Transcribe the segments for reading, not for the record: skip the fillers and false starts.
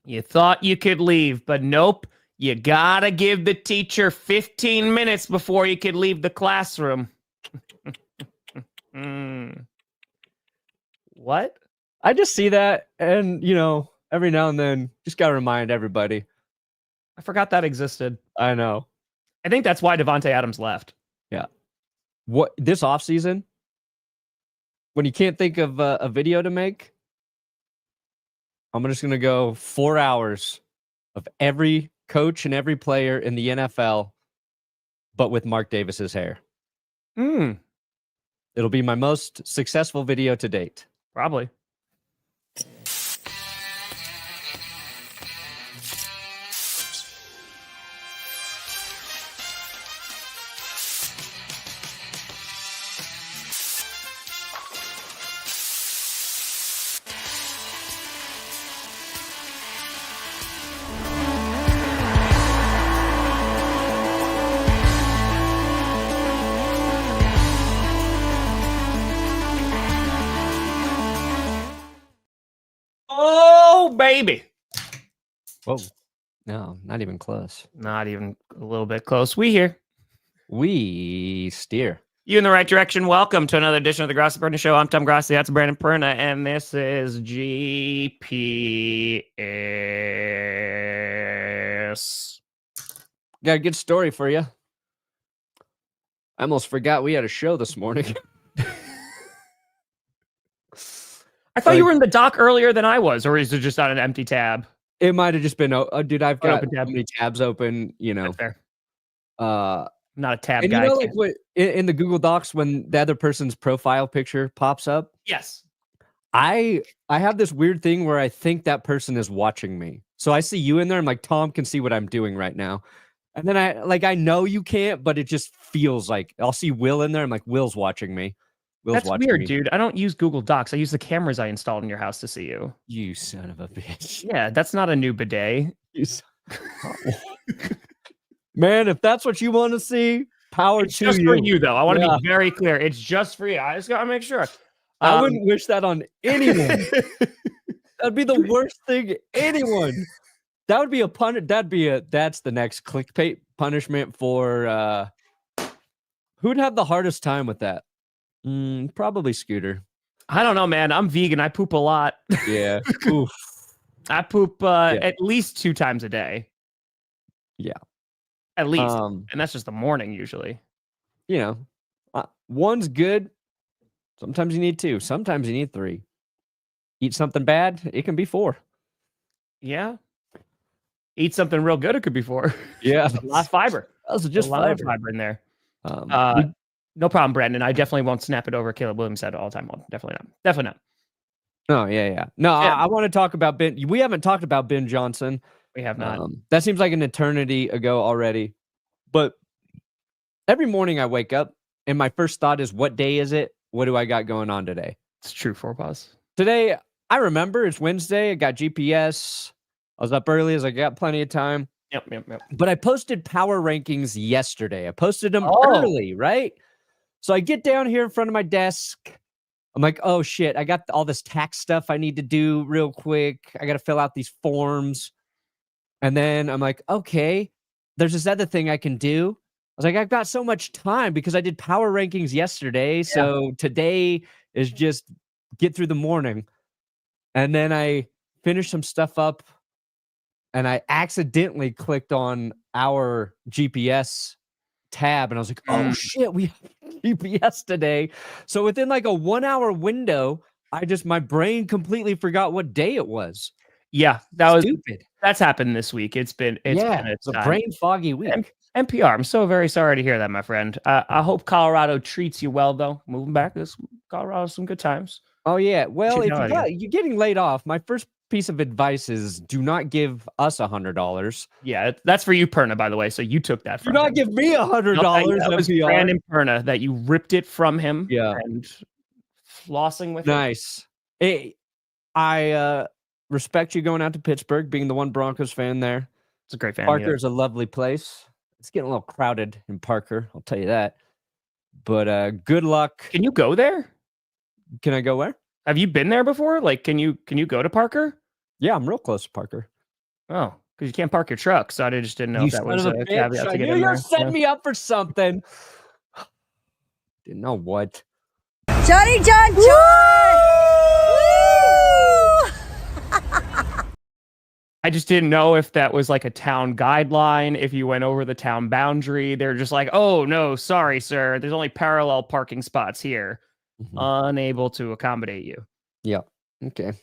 You thought you could leave, but nope. You gotta give the teacher 15 minutes before you could leave the classroom. What? I just see that, and, every now and then, just got to remind everybody. I forgot that existed. I know. I think that's why Devontae Adams left. Yeah. This offseason, when you can't think of a video to make, I'm just going to go 4 hours of every coach and every player in the NFL, but with Mark Davis's hair. It'll be my most successful video to date. Probably. Baby. Whoa. No, not even close. Not even a little bit close. We steer. You in the right direction. Welcome to another edition of the Grossi Perna Show. I'm Tom Grossi. That's Brandon Perna. And this is GPS. Got a good story for you. I almost forgot we had a show this morning. I thought you were in the doc earlier than I was, or is it just on an empty tab? It might have just been, dude, I've got open tab. So many tabs open, That's fair. Not a tab and guy. Like in the Google Docs, when the other person's profile picture pops up? Yes. I have this weird thing where I think that person is watching me. So I see you in there. I'm like, Tom can see what I'm doing right now. And then I know you can't, but it just feels like I'll see Will in there. I'm like, Will's watching me. That's weird, dude. I don't use Google Docs. I use the cameras I installed in your house to see you. You son of a bitch. Yeah, that's not a new bidet. Man, if that's what you want to see, power it's to just you. for you, though. I want to be very clear. It's just for you. I just got to make sure. I wouldn't wish that on anyone. That'd be the worst thing anyone. That would be a pun. That's the next clickbait punishment for who'd have the hardest time with that? Probably Scooter. I don't know, man. I'm vegan. I poop a lot. Yeah. Oof. I poop at least 2 times a day. Yeah. At least. And that's just the morning usually. One's good. Sometimes you need 2. Sometimes you need 3. Eat something bad, it can be 4. Yeah. Eat something real good, it could be 4. Yeah. A lot of fiber. That's just a lot of fiber in there. No problem, Brandon. I definitely won't snap it over. Caleb Williams said all the time. Well, definitely not. Oh, yeah. No, yeah. I want to talk about Ben. We haven't talked about Ben Johnson. We have not. That seems like an eternity ago already. But every morning I wake up and my first thought is, what day is it? What do I got going on today? It's true, Fourpaws. Today, I remember it's Wednesday. I got GPS. I was up early as I got plenty of time. Yep. But I posted power rankings yesterday. I posted them early, right? So I get down here in front of my desk. I'm like, oh, shit. I got all this tax stuff I need to do real quick. I got to fill out these forms. And then I'm like, okay, there's this other thing I can do. I was like, I've got so much time because I did power rankings yesterday. So today is just get through the morning. And then I finished some stuff up. And I accidentally clicked on our GPS tab. And I was like, oh, shit, we have GPS today. So within like a 1 hour window, my brain completely forgot what day it was. Yeah, that was stupid. That's happened this week. It's been a brain foggy week. NPR, I'm so very sorry to hear that, my friend. I hope Colorado treats you well, though. Moving back, Colorado, some good times. Oh, yeah. Well, if you're getting laid off, my first piece of advice is do not give us $100. Yeah, that's for you, Perna, by the way. So you took that from him. Do not give me $100. That was Brandon Perna that you ripped it from him. Yeah. And flossing with nice. Hey, I respect you going out to Pittsburgh, being the one Broncos fan there. It's a great fan. Parker's a lovely place. It's getting a little crowded in Parker, I'll tell you that. But good luck. Can you go there? Can I go where? Have you been there before? Like, can you go to Parker? Yeah, I'm real close to Parker. Oh, because you can't park your truck. So I just didn't know You if that son was of a a caveat bitch. to I get knew in you were there. setting Yeah. me up for something. Didn't know what. Johnny John John! I just didn't know if that was like a town guideline. If you went over the town boundary, they're just like, oh, no, sorry, sir. There's only parallel parking spots here. Unable to accommodate you. Yeah. Okay.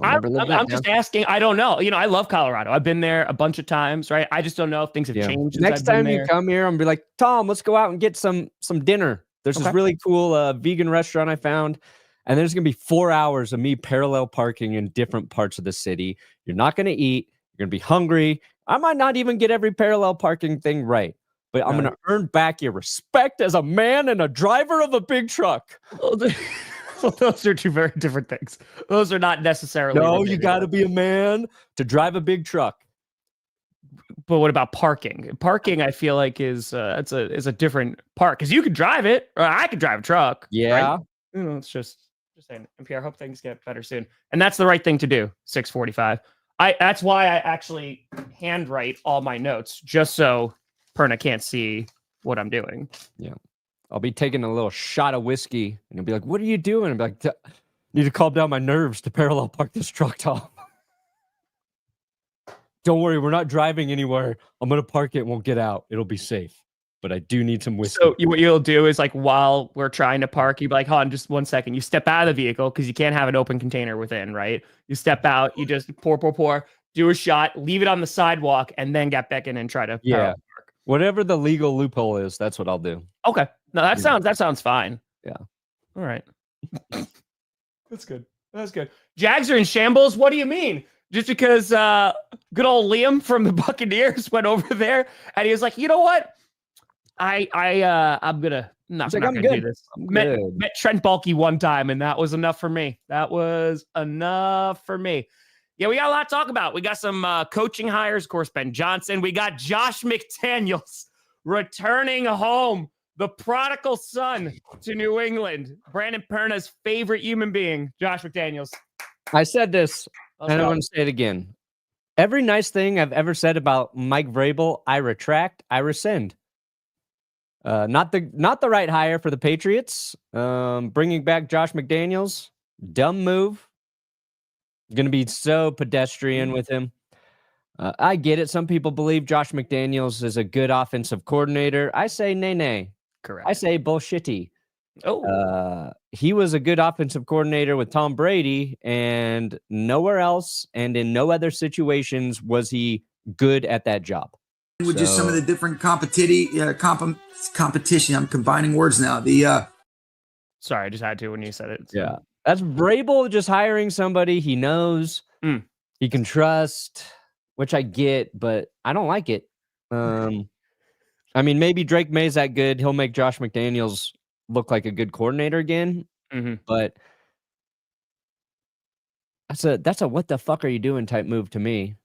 I'm just asking. I don't know. I love Colorado. I've been there a bunch of times, right? I just don't know if things have changed since Next I've been time there. you come here, I'm gonna be like, Tom, let's go out and get some dinner. There's this really cool vegan restaurant I found, and there's gonna be 4 hours of me parallel parking in different parts of the city. You're not gonna eat. You're gonna be hungry. I might not even get every parallel parking thing right, but I'm gonna earn back your respect as a man and a driver of a big truck. Well, those are two very different things. Those are not necessarily. No, you got to be a man to drive a big truck. But what about parking? Parking, I feel like is a different part because you could drive it, or I could drive a truck. Yeah, right? It's just saying. NPR, hope things get better soon, and that's the right thing to do. 6:45. That's why I actually handwrite all my notes just so Perna can't see what I'm doing. Yeah. I'll be taking a little shot of whiskey, and he'll be like, "What are you doing?" I'll be like, "Need to calm down my nerves to parallel park this truck, Tom." Don't worry, we're not driving anywhere. I'm gonna park it and won't get out. It'll be safe, but I do need some whiskey. So what you'll do is like while we're trying to park, you'll be like, "Hold on, just 1 second." You step out of the vehicle because you can't have an open container within, right? You step out, you just pour, do a shot, leave it on the sidewalk, and then get back in and try to park. Whatever the legal loophole is, that's what I'll do. Okay. No, that sounds fine. Yeah. All right. That's good. That's good. Jags are in shambles. What do you mean? Just because good old Liam from the Buccaneers went over there and he was like, you know what? I'm not gonna do this. Met Trent Baalke one time, and that was enough for me. That was enough for me. Yeah, we got a lot to talk about. We got some coaching hires, of course, Ben Johnson. We got Josh McDaniels returning home, the prodigal son to New England. Brandon Perna's favorite human being, Josh McDaniels. I said this, and I want to say it again. Every nice thing I've ever said about Mike Vrabel, I retract, I rescind. Not the right hire for the Patriots. Bringing back Josh McDaniels, dumb move. Going to be so pedestrian with him. I get it. Some people believe Josh McDaniels is a good offensive coordinator. I say nay. Correct. I say bullshitty. Oh. He was a good offensive coordinator with Tom Brady, and nowhere else and in no other situations was he good at that job. With just some of the different competition. I'm combining words now. Sorry, I just had to when you said it. Yeah. That's Vrabel just hiring somebody he knows, he can trust, which I get, but I don't like it. I mean, maybe Drake May's that good. He'll make Josh McDaniels look like a good coordinator again. But that's a what the fuck are you doing type move to me.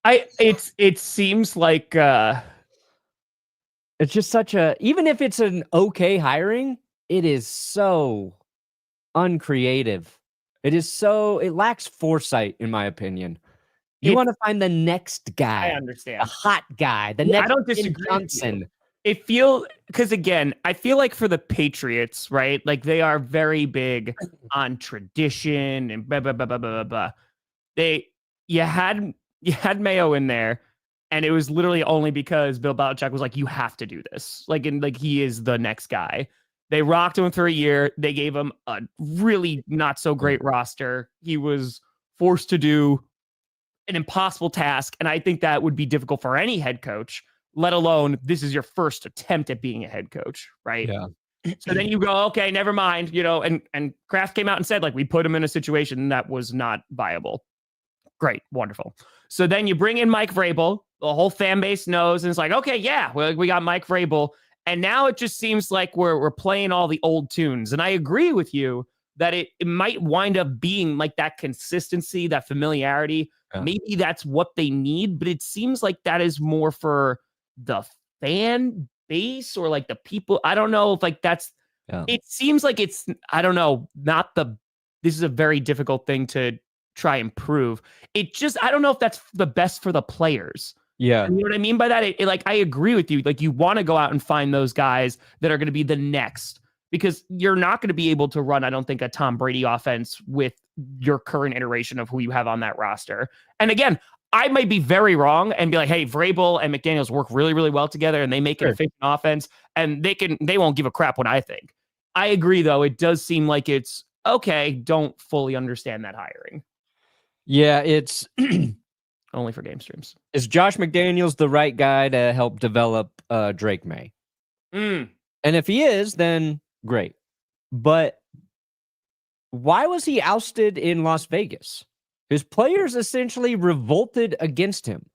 It seems like it's just such a, even if it's an okay hiring, it is so uncreative. It lacks foresight, in my opinion. You want to find the next guy. I understand. A hot guy. The next I don't disagree. Johnson. Because again, I feel like for the Patriots, right? Like they are very big on tradition and blah, blah, blah, blah, blah, blah. You had Mayo in there, and it was literally only because Bill Belichick was like, you have to do this. Like he is the next guy. They rocked him for a year. They gave him a really not so great roster. He was forced to do an impossible task. And I think that would be difficult for any head coach, let alone this is your first attempt at being a head coach, right? Yeah. So then you go, okay, never mind, and Kraft came out and said, like, we put him in a situation that was not viable. Great, wonderful. So then you bring in Mike Vrabel. The whole fan base knows, and it's like, okay, yeah, we got Mike Vrabel. And now it just seems like we're playing all the old tunes. And I agree with you that it might wind up being like that consistency, that familiarity. Yeah. Maybe that's what they need, but it seems like that is more for the fan base or like the people. I don't know if like that's, it seems like it's, I don't know, this is a very difficult thing to try and prove. It just, I don't know if that's the best for the players. Yeah. You know what I mean by that? Like, I agree with you. Like, you want to go out and find those guys that are going to be the next, because you're not going to be able to run, I don't think, a Tom Brady offense with your current iteration of who you have on that roster. And again, I might be very wrong and be like, hey, Vrabel and McDaniels work really, really well together and they make an efficient offense, and they won't give a crap what I think. I agree, though. It does seem like it's okay. Don't fully understand that hiring. Yeah, it's only for game streams. Is Josh McDaniels the right guy to help develop Drake May? And if he is, then great. But why was he ousted in Las Vegas? His players essentially revolted against him.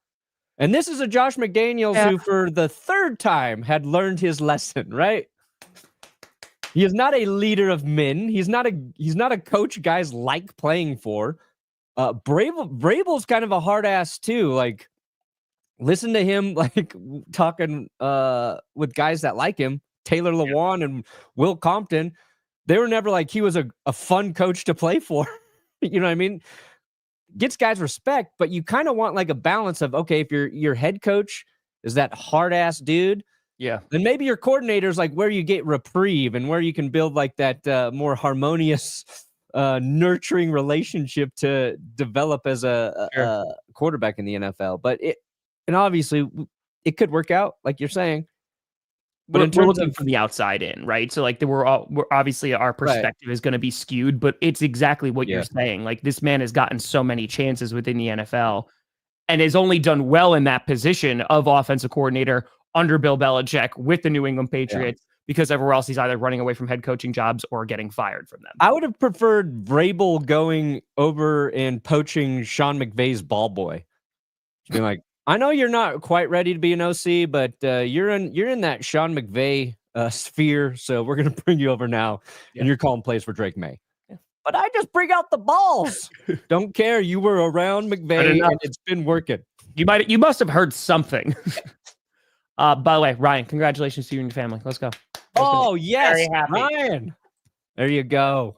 And this is a Josh McDaniels who, for the third time, had learned his lesson, right? He is not a leader of men. He's not a coach guys like playing for. Vrabel's kind of a hard ass too. Like, listen to him like talking with guys that like him, Taylor Lewan and Will Compton. They were never like he was a fun coach to play for. You know what I mean? Gets guys respect, but you kind of want like a balance of, okay, if your head coach is that hard ass dude, then maybe your coordinator's like where you get reprieve and where you can build like that more harmonious, nurturing relationship to develop as a quarterback in the NFL. But obviously it could work out, like you're saying. But in terms of from the outside in, right? So like we're obviously our perspective is going to be skewed, but it's exactly what you're saying. Like, this man has gotten so many chances within the NFL and has only done well in that position of offensive coordinator under Bill Belichick with the New England Patriots, because everywhere else he's either running away from head coaching jobs or getting fired from them. I would have preferred Vrabel going over and poaching Sean McVay's ball boy. Being like, I know you're not quite ready to be an OC, but you're in that Sean McVay sphere, so we're gonna bring you over now, and you're calling plays for Drake May. But I just bring out the balls. Don't care. You were around McVay, and it's been working. You must have heard something. By the way, Ryan, congratulations to you and your family. Let's go. Oh yes, very happy. Ryan. There you go.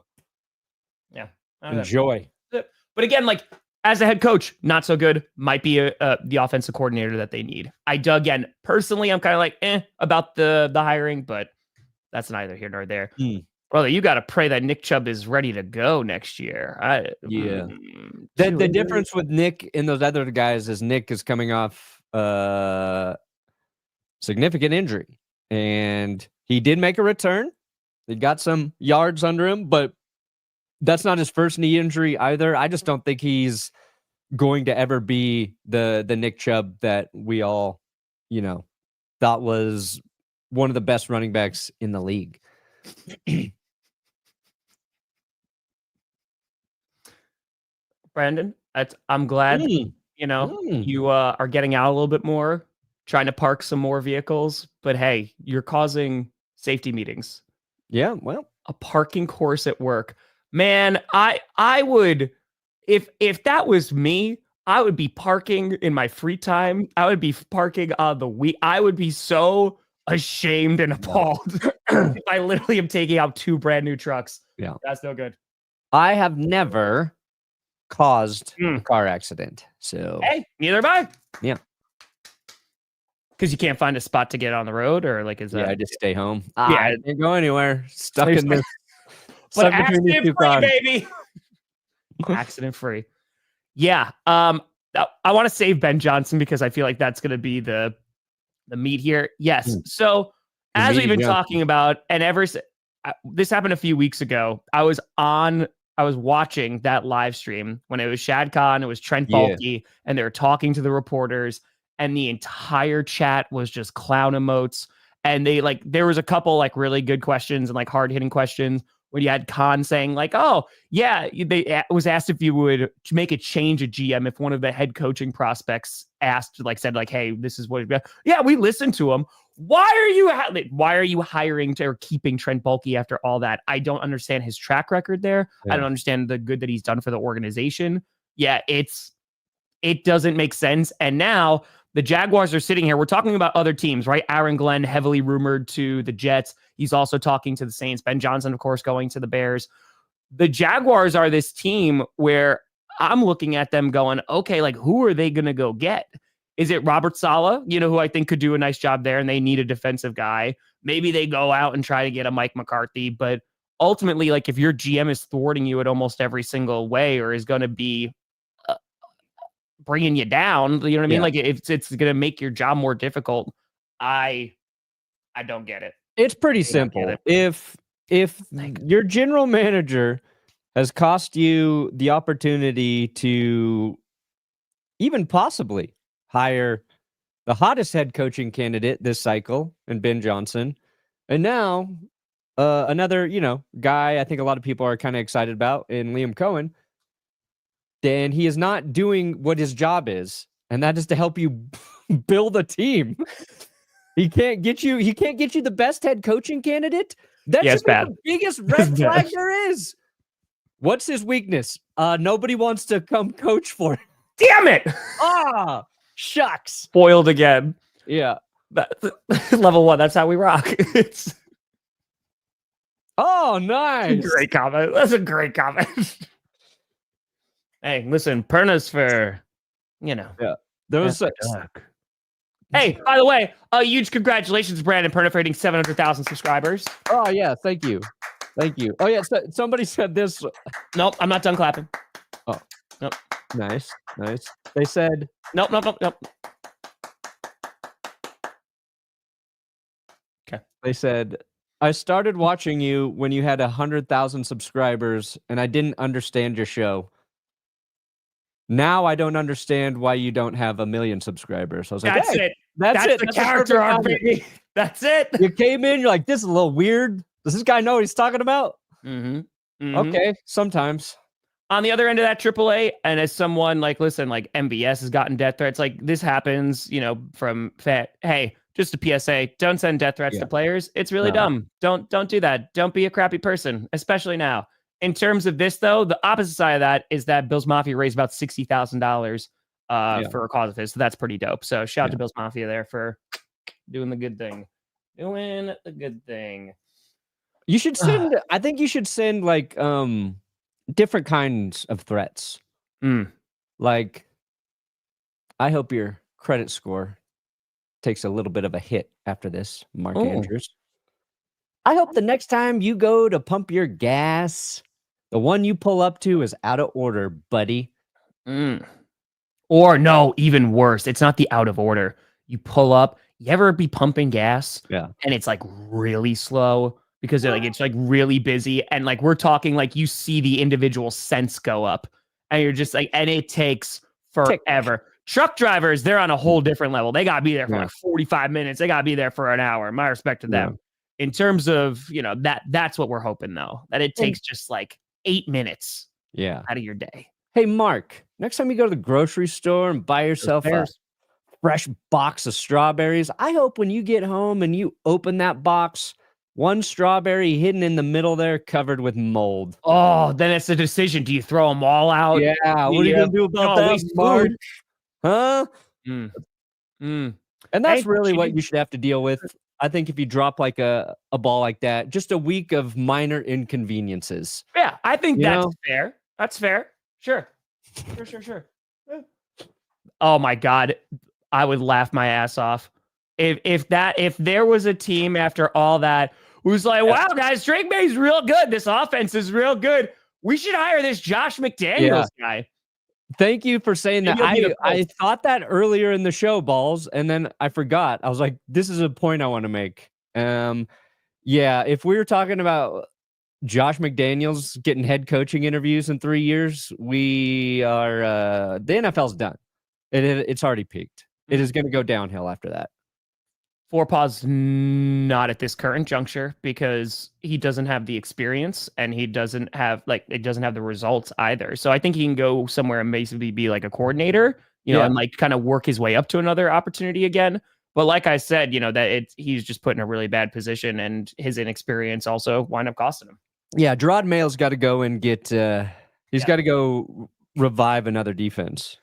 Yeah, enjoy. But again, like, as a head coach, not so good. Might be the offensive coordinator that they need. Again, personally, I'm kind of like about the hiring, but that's neither here nor there. Brother, you got to pray that Nick Chubb is ready to go next year. The difference with Nick and those other guys is Nick is coming off significant injury, and he did make a return. He got some yards under him, but that's not his first knee injury either. I just don't think he's going to ever be the Nick Chubb that we all, thought was one of the best running backs in the league. Brandon, I'm glad, you are getting out a little bit more, trying to park some more vehicles, but hey, you're causing safety meetings. Yeah, well, a parking course at work. Man, I would, if that was me, I would be parking in my free time. I would be parking on the week. I would be so ashamed and appalled if I literally am taking out 2 brand new trucks. Yeah, that's no good. I have never caused a car accident, so hey, neither have I. Yeah, because you can't find a spot to get on the road, or like is that? I just stay home. I didn't go anywhere. Stuck in this. But accident free, baby. Accident free. Yeah. I want to save Ben Johnson because I feel like that's going to be the meat here. Yes. So as we've been talking about, and this happened a few weeks ago. I was watching that live stream when it was Shad Khan, it was Trent Baalke, and they were talking to the reporters, and the entire chat was just clown emotes. And there was a couple like really good questions and like hard hitting questions. When you had Khan saying like, oh, yeah, they was asked if you would make a change at GM if one of the head coaching prospects said, hey, this is what. Yeah, we listened to him. Why are you hiring or keeping Trent Baalke after all that? I don't understand his track record there. I don't understand the good that he's done for the organization. Yeah, it doesn't make sense. And now the Jaguars are sitting here. We're talking about other teams, right? Aaron Glenn, heavily rumored to the Jets. He's also talking to the Saints. Ben Johnson, of course, going to the Bears. The Jaguars are this team where I'm looking at them going, okay, like who are they going to go get? Is it Robert Saleh, who I think could do a nice job there, and they need a defensive guy? Maybe they go out and try to get a Mike McCarthy, but ultimately, like if your GM is thwarting you at almost every single way or is going to be bringing you down, you know what I mean? Like if it's going to make your job more difficult, I don't get it. It's pretty simple. If your general manager has cost you the opportunity to even possibly hire the hottest head coaching candidate this cycle in Ben Johnson, and now another, guy I think a lot of people are kind of excited about in Liam Coen, then he is not doing what his job is, and that is to help you build a team. He can't get you the best head coaching candidate. That's the biggest red flag there is. What's his weakness? Nobody wants to come coach for him. Damn it! Shucks. Foiled again. Yeah. Level 1. That's how we rock. It's nice. Great comment. That's a great comment. Hey, listen, Perna's for, Yeah. There was Hey, by the way, huge congratulations, Brandon Perna, for hitting 700,000 subscribers. Oh, yeah. Thank you. Oh, yeah. So, somebody said this. Nope, I'm not done clapping. Oh. Nope. Nice. They said. Nope. Okay. They said, I started watching you when you had 100,000 subscribers, and I didn't understand your show. Now I don't understand why you don't have 1 million subscribers. I was like, That's it. That's it. The character arc, baby. That's it. You came in, you're like, this is a little weird. Does this guy know what he's talking about? Mm-hmm. Okay, sometimes. On the other end of that AAA, and as someone listen, MBS has gotten death threats. This happens, from hey, just a PSA, don't send death threats to players. It's really dumb. Don't do that. Don't be a crappy person, especially now. In terms of this, though, the opposite side of that is that Bills Mafia raised about $60,000 for a cause of his. So that's pretty dope. So shout out to Bills Mafia there for doing the good thing. You should send, I think you should send different kinds of threats. Like, I hope your credit score takes a little bit of a hit after this, Mark Andrews. I hope the next time you go to pump your gas, the one you pull up to is out of order, buddy. Or no, even worse. It's not the out of order. You pull up. You ever be pumping gas? Yeah. And it's really slow because it's really busy. And we're talking you see the individual cents go up and you're just and it takes forever. Truck drivers, they're on a whole different level. They got to be there for 45 minutes. They got to be there for an hour. My respect to them. In terms of, that's what we're hoping, though, that it takes just 8 minutes out of your day. Hey, Mark, next time you go to the grocery store and buy yourself a fresh box of strawberries, I hope when you get home and you open that box, one strawberry hidden in the middle there covered with mold. Oh, then it's a decision. Do you throw them all out? Yeah. What are you going to do about that, Mark? Huh? And that's really what you should have to deal with. I think if you drop a ball like that, just a week of minor inconveniences. Yeah, I think that's fair. That's fair. Sure. Yeah. Oh my God. I would laugh my ass off. If there was a team after all that who's wow, guys, Drake May's real good. This offense is real good. We should hire this Josh McDaniels guy. Thank you for saying that. I thought that earlier in the show, Balls, and then I forgot. I was like, this is a point I want to make. If we were talking about Josh McDaniels getting head coaching interviews in 3 years, we are the NFL's done. It's already peaked. It is going to go downhill after that. Forepaws not at this current juncture because he doesn't have the experience and he doesn't have it doesn't have the results either. So I think he can go somewhere and basically be a coordinator, and kind of work his way up to another opportunity again. But like I said, he's just put in a really bad position and his inexperience also wind up costing him. Yeah, Gerard Mayo's got to go and get. He's got to go revive another defense.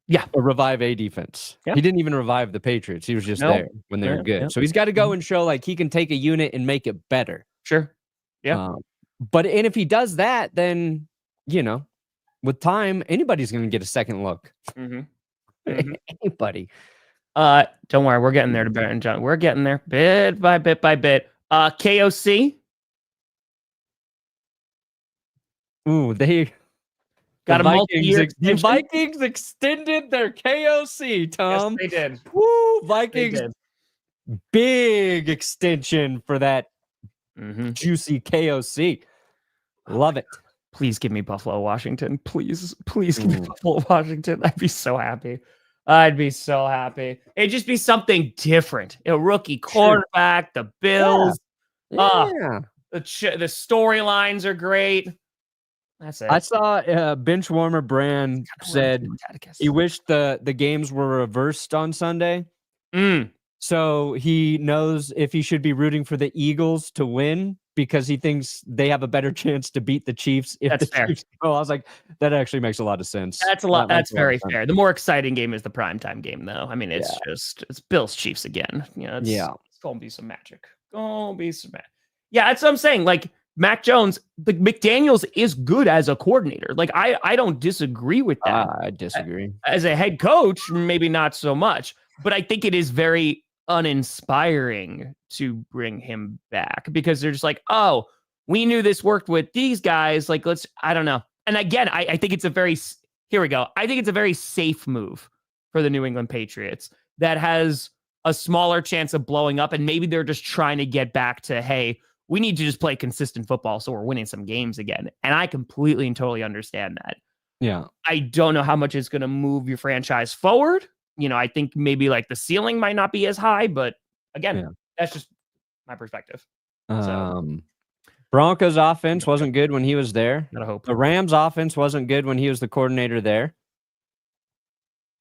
Yeah, or revive a defense. Yeah. He didn't even revive the Patriots. He was just there when they were good. So he's got to go and show he can take a unit and make it better. Sure. Yeah. But if he does that, then with time, anybody's going to get a second look. Anybody. Don't worry, we're getting there to Barrett and John. We're getting there bit by bit by bit. KOC. Ooh, Got a multi-year the Vikings extended their KOC, Tom. Yes, they did. Woo, Vikings. Big extension for that juicy KOC. Love it. Please give me Buffalo, Washington. Please give me Buffalo, Washington. I'd be so happy. It'd just be something different. A rookie quarterback, the Bills. Yeah. The storylines are great. That's it. I saw Benchwarmer Brand said he wished the games were reversed on Sunday. So he knows if he should be rooting for the Eagles to win because he thinks they have a better chance to beat the Chiefs if the Chiefs go. I was like, that actually makes a lot of sense. That's a lot. That's very fair. The more exciting game is the primetime game, though. I mean, it's Bills Chiefs again. It's gonna be some magic. Yeah, that's what I'm saying. Like Mac Jones, the McDaniels is good as a coordinator. Like I don't disagree with that. I disagree. As a head coach, maybe not so much, but I think it is very uninspiring to bring him back because they're just like, oh, we knew this worked with these guys. Like, I don't know. And again, I think it's I think it's a very safe move for the New England Patriots that has a smaller chance of blowing up. And maybe they're just trying to get back to, hey, we need to just play consistent football so we're winning some games again. And I completely and totally understand that. Yeah. I don't know how much it's going to move your franchise forward. I think maybe like the ceiling might not be as high, but again, that's just my perspective. Broncos offense wasn't good when he was there. Gotta hope. The Rams offense wasn't good when he was the coordinator there.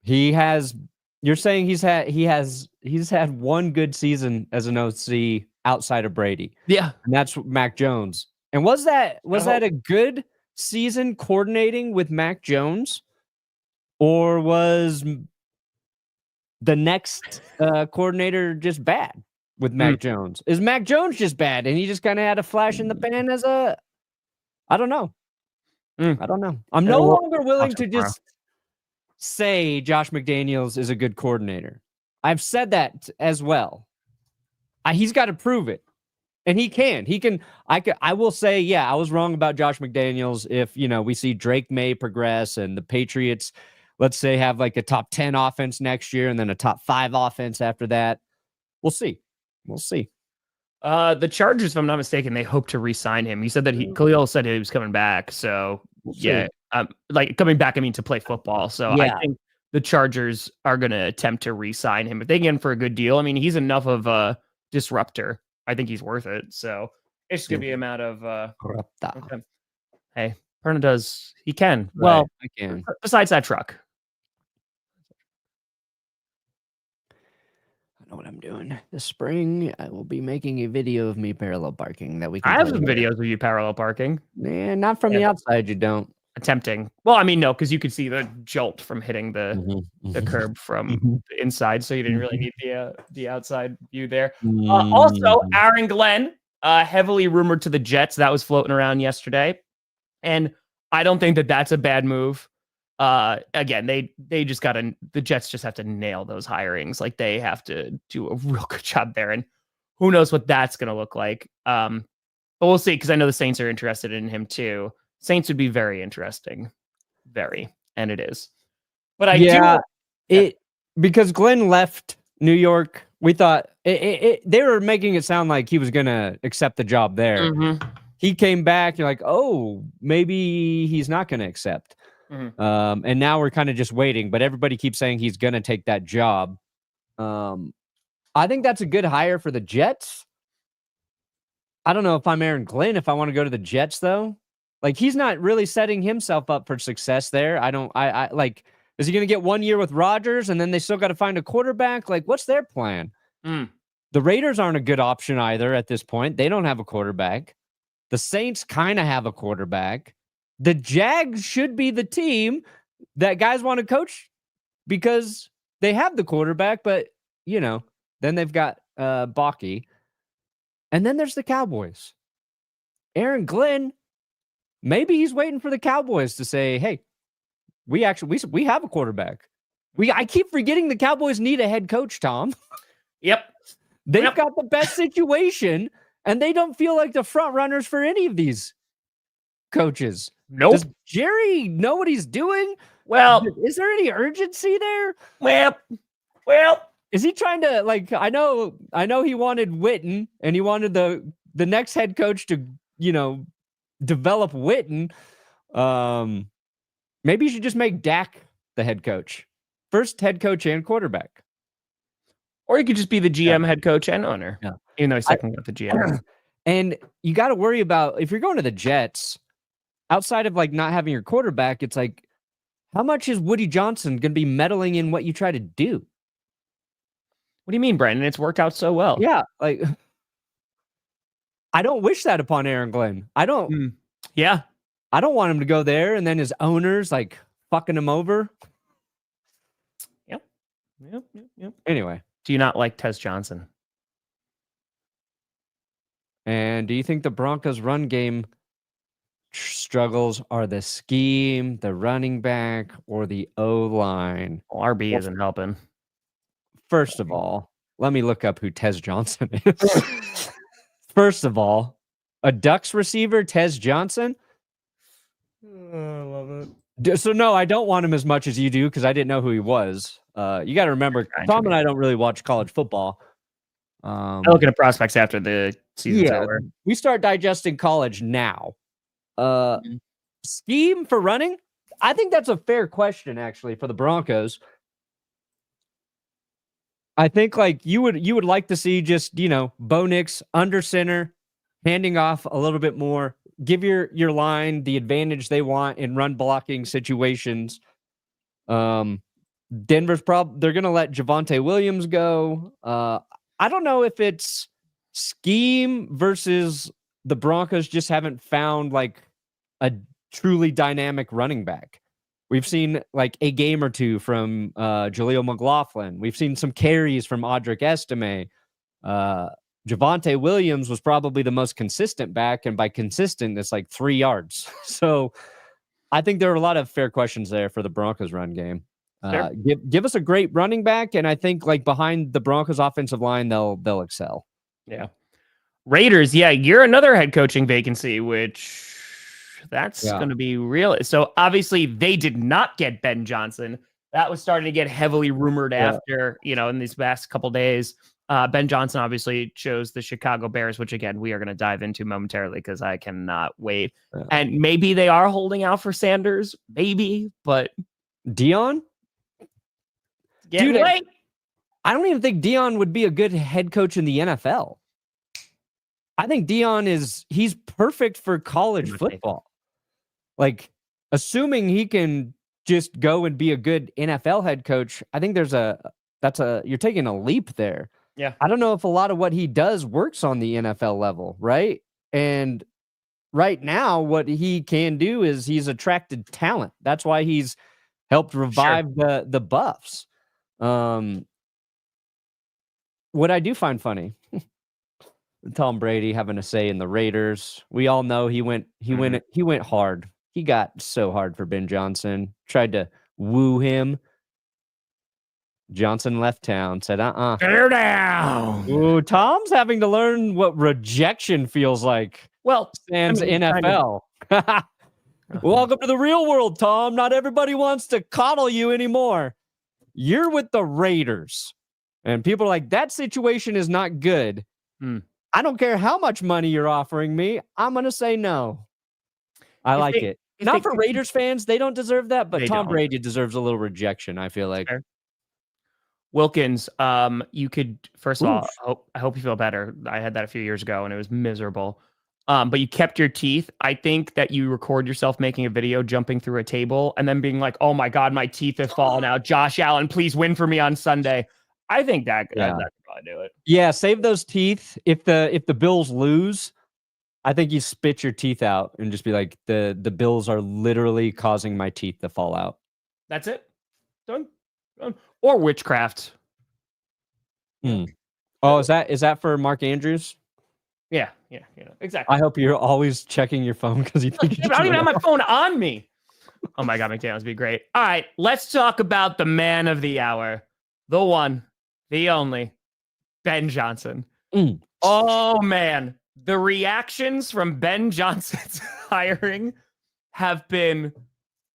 You're saying he's had one good season as an OC outside of Brady. Yeah. And that's Mac Jones. And was that a good season coordinating with Mac Jones? Or was the next coordinator just bad with Mac Jones? Is Mac Jones just bad and he just kind of had a flash in the pan I don't know. I don't know. I'm no longer willing to just say Josh McDaniels is a good coordinator. I've said that as well. He's got to prove it. And he can. I will say, yeah, I was wrong about Josh McDaniels if, we see Drake May progress and the Patriots, let's say, have like a top 10 offense next year and then a top 5 offense after that. We'll see. The Chargers, if I'm not mistaken, they hope to re-sign him. You said that Khalil said he was coming back. So, like coming back, to play football. So I think the Chargers are going to attempt to re-sign him. If they get him for a good deal, he's enough of a disruptor. I think he's worth it. So it's going to be a matter of... okay. Hey, Perna does... He can. Right, well, I can. Besides that truck. I know what I'm doing. This spring, I will be making a video of me parallel parking that we can... I have some videos of you parallel parking. Nah, not from the outside, you don't. Attempting. Well, no, because you could see the jolt from hitting the curb from the inside, so you didn't really need the outside view there. Also, Aaron Glenn, heavily rumored to the Jets. That was floating around yesterday, and I don't think that that's a bad move. Again, they just the Jets just have to nail those hirings. Like they have to do a real good job there, and who knows what that's going to look like. But we'll see, because I know the Saints are interested in him too. Saints would be very interesting. And it is. But because Glenn left New York, we thought they were making it sound like he was going to accept the job there. He came back, you're like, oh, maybe he's not going to accept. And now we're kind of just waiting, but everybody keeps saying he's going to take that job. I think that's a good hire for the Jets. I don't know if I'm Aaron Glenn, if I want to go to the Jets, though. Like, he's not really setting himself up for success there. Is he going to get 1 year with Rodgers and then they still got to find a quarterback? Like, what's their plan? The Raiders aren't a good option either at this point. They don't have a quarterback. The Saints kind of have a quarterback. The Jags should be the team that guys want to coach because they have the quarterback, but, then they've got Baki. And then there's the Cowboys. Aaron Glenn, maybe he's waiting for the Cowboys to say, hey, We have a quarterback. I keep forgetting the Cowboys need a head coach, Tom. Yep. They've got the best situation, and they don't feel like the front runners for any of these coaches. Nope. Does Jerry know what he's doing? Well, is there any urgency there? Well, is he trying to I know he wanted Witten, and he wanted the next head coach to, develop Witten. Maybe you should just make Dak the head coach. First head coach and quarterback. Or you could just be the GM, head coach, and owner. Yeah. Even though he's second with the GM. And you got to worry about, if you're going to the Jets, outside of not having your quarterback, it's how much is Woody Johnson going to be meddling in what you try to do? What do you mean, Brandon? It's worked out so well. Yeah. I don't wish that upon Aaron Glenn. I don't. Yeah. I don't want him to go there and then his owners fucking him over. Yep. Anyway. Do you not like Tez Johnson? And do you think the Broncos run game struggles are the scheme, the running back, or the O-line? Well, RB isn't helping. First of all, let me look up who Tez Johnson is. First of all, a Ducks receiver, Tez Johnson. I love it. So no, I don't want him as much as you do because I didn't know who he was. You got to remember, Tom and I don't really watch college football. I look at prospects after the season's over. We start digesting college now. Scheme for running? I think that's a fair question, actually, for the Broncos. I think you would like to see just, Bo Nix under center, handing off a little bit more, give your line the advantage they want in run blocking situations. Denver's they're going to let Javonte Williams go. I don't know if it's scheme versus the Broncos just haven't found a truly dynamic running back. We've seen a game or two from Jaleel McLaughlin. We've seen some carries from Audric Estime. Javonte Williams was probably the most consistent back, and by consistent, it's 3 yards. So I think there are a lot of fair questions there for the Broncos run game. Give us a great running back, and I think behind the Broncos offensive line, they'll excel. Yeah. Raiders, you're another head coaching vacancy, which that's going to be real. So obviously they did not get Ben Johnson. That was starting to get heavily rumored after, in these past couple days. Ben Johnson obviously chose the Chicago Bears, which again, we are going to dive into momentarily because I cannot wait. Yeah. And maybe they are holding out for Sanders, maybe, but Dion? Dude, I don't even think Dion would be a good head coach in the NFL. I think Dion he's perfect for college football. Assuming he can just go and be a good NFL head coach, I think you're taking a leap there. Yeah. I don't know if a lot of what he does works on the NFL level, right? And right now, what he can do is he's attracted talent. That's why he's helped revive the Buffs. What I do find funny, Tom Brady having a say in the Raiders. We all know he went hard. He got so hard for Ben Johnson. Tried to woo him. Johnson left town. Said, Tear down. Ooh, Tom's having to learn what rejection feels like. Well, Sans NFL. Welcome to the real world, Tom. Not everybody wants to coddle you anymore. You're with the Raiders. And people are like, that situation is not good. I don't care how much money you're offering me. I'm going to say no. I like it. Not for Raiders fans. They don't deserve that, but Tom Brady deserves a little rejection, I feel like. Fair. Wilkins, you could, first of all, I hope you feel better. I had that a few years ago and it was miserable. But you kept your teeth. I think that you record yourself making a video, jumping through a table and then being like, oh my God, my teeth have fallen out. Josh Allen, please win for me on Sunday. I think that could probably do it. Yeah, save those teeth. If the Bills lose, I think you spit your teeth out and just be like, the Bills are literally causing my teeth to fall out. That's it. Done. Or witchcraft. Oh, is that for Mark Andrews? Yeah, exactly. I hope you're always checking your phone because you think I don't even have my phone on me. Oh my God, McDaniels would be great. All right, let's talk about the man of the hour, the one, the only, Ben Johnson. Oh man, the reactions from Ben Johnson's hiring have been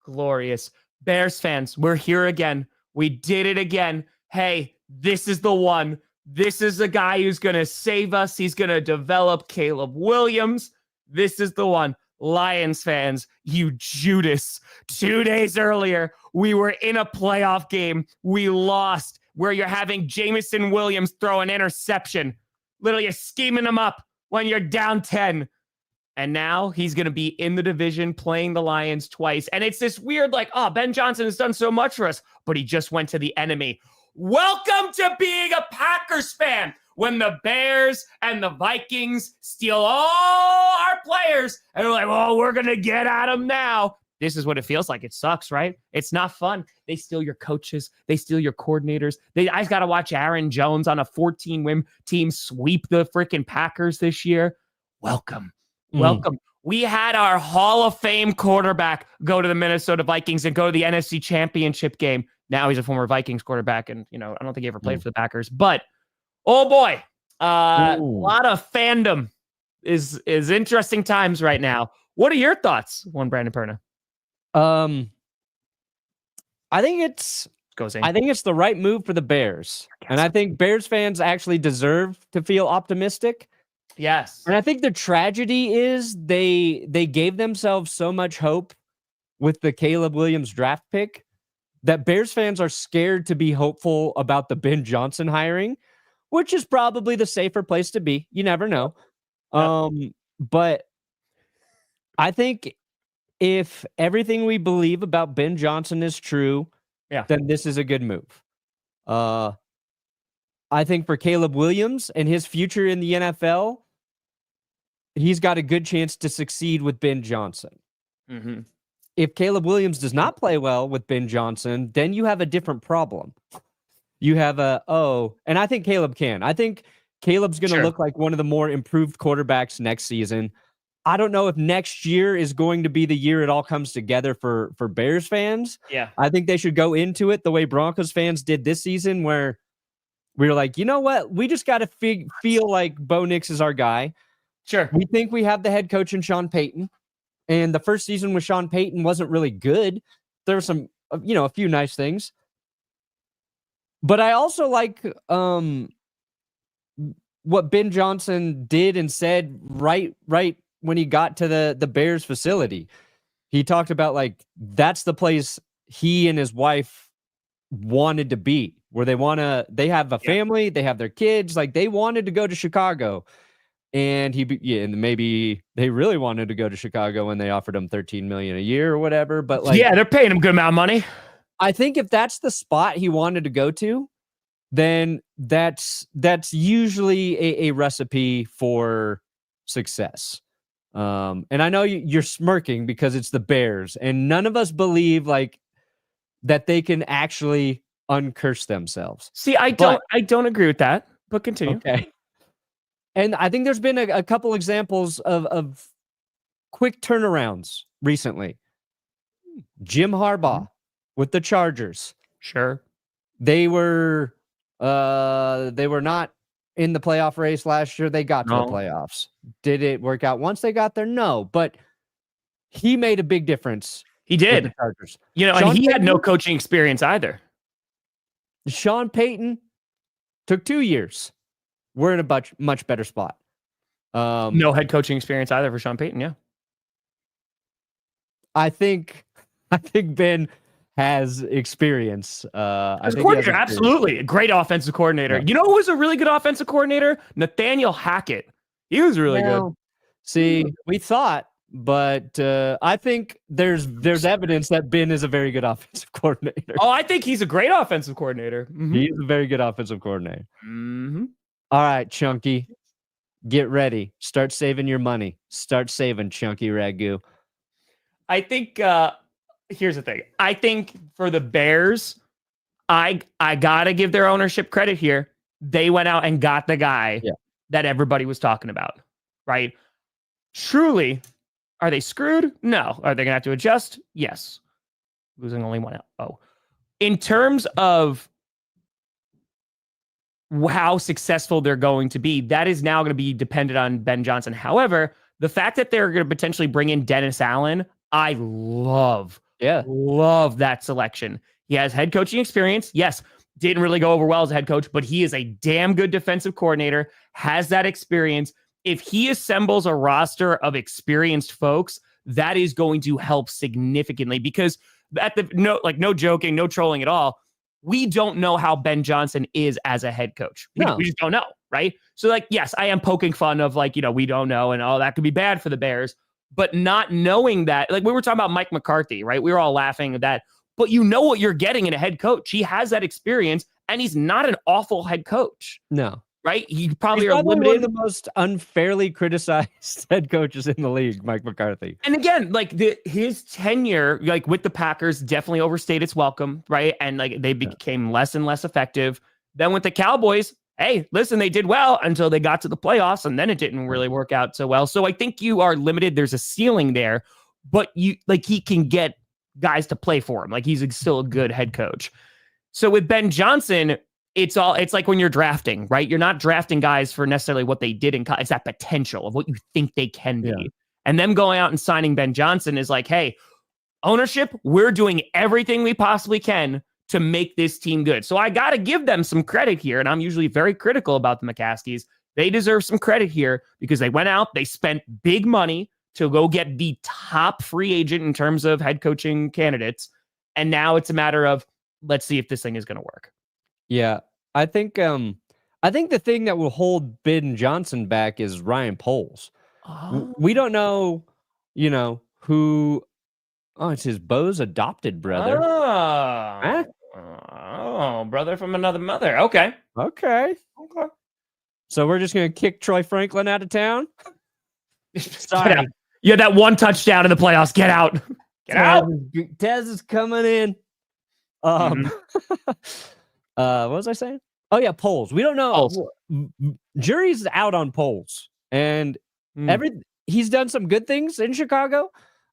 glorious. Bears fans, we're here again. We did it again. Hey, this is the one. This is the guy who's going to save us. He's going to develop Caleb Williams. This is the one. Lions fans, you Judas. 2 days earlier, we were in a playoff game. We lost, where you're having Jameson Williams throw an interception. Literally, you're scheming him up when you're down 10. And now he's going to be in the division playing the Lions twice. And it's this weird, like, oh, Ben Johnson has done so much for us, but he just went to the enemy. Welcome to being a Packers fan when the Bears and the Vikings steal all our players. And we're like, well, we're going to get at them now. This is what it feels like. It sucks, right? It's not fun. They steal your coaches. They steal your coordinators. I got to watch Aaron Jones on a 14-win team sweep the freaking Packers this year. Welcome. Welcome. We had our Hall of Fame quarterback go to the Minnesota Vikings and go to the NFC Championship game. Now he's a former Vikings quarterback, and I don't think he ever played for the Packers. But oh boy, a lot of fandom is interesting times right now. What are your thoughts, one Brandon Perna? I think it's the right move for the Bears, and I think Bears fans actually deserve to feel optimistic. Yes. And I think the tragedy is they gave themselves so much hope with the Caleb Williams draft pick that Bears fans are scared to be hopeful about the Ben Johnson hiring, which is probably the safer place to be. You never know. But I think if everything we believe about Ben Johnson is true, then this is a good move. I think for Caleb Williams and his future in the NFL, he's got a good chance to succeed with Ben Johnson. Mm-hmm. If Caleb Williams does not play well with Ben Johnson, then you have a different problem. You have and I think Caleb can. I think Caleb's going to look like one of the more improved quarterbacks next season. I don't know if next year is going to be the year it all comes together for Bears fans. Yeah. I think they should go into it the way Broncos fans did this season, where we were like, you know what? We just got to feel like Bo Nix is our guy. Sure. We think we have the head coach in Sean Payton. And the first season with Sean Payton wasn't really good. There were some, a few nice things. But I also like what Ben Johnson did and said right when he got to the Bears facility. He talked about, like, that's the place he and his wife wanted to be, where they have a family, they have their kids, like they wanted to go to Chicago. And and maybe they really wanted to go to Chicago when they offered him $13 million a year or whatever. But they're paying him a good amount of money. I think if that's the spot he wanted to go to, then that's usually a recipe for success. And I know you're smirking because it's the Bears, and none of us believe that they can actually uncurse themselves. See, I don't agree with that. But continue. Okay. And I think there's been a couple examples of quick turnarounds recently. Jim Harbaugh with the Chargers. Sure. They were not in the playoff race last year. They got to the playoffs. Did it work out once they got there? No, but he made a big difference. He did. With the Chargers. And he had no coaching experience either. Sean Payton took 2 years. We're in a much better spot. No head coaching experience either for Sean Payton. Yeah. I think Ben has experience. As a coordinator, absolutely. A great offensive coordinator. Yeah. You know who was a really good offensive coordinator? Nathaniel Hackett. He was really good. See, we thought, but I think there's evidence that Ben is a very good offensive coordinator. Oh, I think he's a great offensive coordinator. Mm-hmm. He's a very good offensive coordinator. Mm-hmm. All right, Chunky, get ready. Start saving your money. Start saving, Chunky Ragu. I think here's the thing. I think for the Bears, I gotta give their ownership credit here. They went out and got the guy that everybody was talking about, right? Truly, are they screwed? No. Are they gonna have to adjust? Yes. losing only 1-0. In terms of how successful they're going to be, that is now going to be dependent on Ben Johnson. However, the fact that they're going to potentially bring in Dennis Allen, I love that selection. He has head coaching experience. Yes, didn't really go over well as a head coach, but he is a damn good defensive coordinator, has that experience. If he assembles a roster of experienced folks, that is going to help significantly, because no joking, no trolling at all, we don't know how Ben Johnson is as a head coach. We just don't know, right? So, like, yes, I am poking fun of, like, we don't know, and that could be bad for the Bears. But not knowing that, like, we were talking about Mike McCarthy, right? We were all laughing at that. But you know what you're getting in a head coach. He has that experience, and he's not an awful head coach. No. Right? He's He's probably probably limited. one of the most unfairly criticized head coaches in the league, Mike McCarthy. And again, like, his tenure, like, with the Packers definitely overstayed its welcome, right? And, like, they became less and less effective. Then with the Cowboys, hey, listen, they did well until they got to the playoffs, and then it didn't really work out so well. So I think you are limited. There's a ceiling there, but he can get guys to play for him. Like, he's still a good head coach. So with Ben Johnson, it's like when you're drafting, right? You're not drafting guys for necessarily what they did in college. It's that potential of what you think they can be. Yeah. And them going out and signing Ben Johnson is like, hey, ownership, we're doing everything we possibly can to make this team good. So I got to give them some credit here. And I'm usually very critical about the McCaskies. They deserve some credit here because they went out, they spent big money to go get the top free agent in terms of head coaching candidates. And now it's a matter of, let's see if this thing is going to work. Yeah, I think the thing that will hold Ben Johnson back is Ryan Poles. Oh. We don't know, who. Oh, it's his Bo's adopted brother. Oh, huh? Brother from another mother. Okay. So we're just gonna kick Troy Franklin out of town. Sorry. You had that one touchdown in the playoffs. Get out. Get out. Tez is coming in. What was I saying? Oh yeah, Poles. We don't know. Jury's out on Poles, and he's done some good things in Chicago,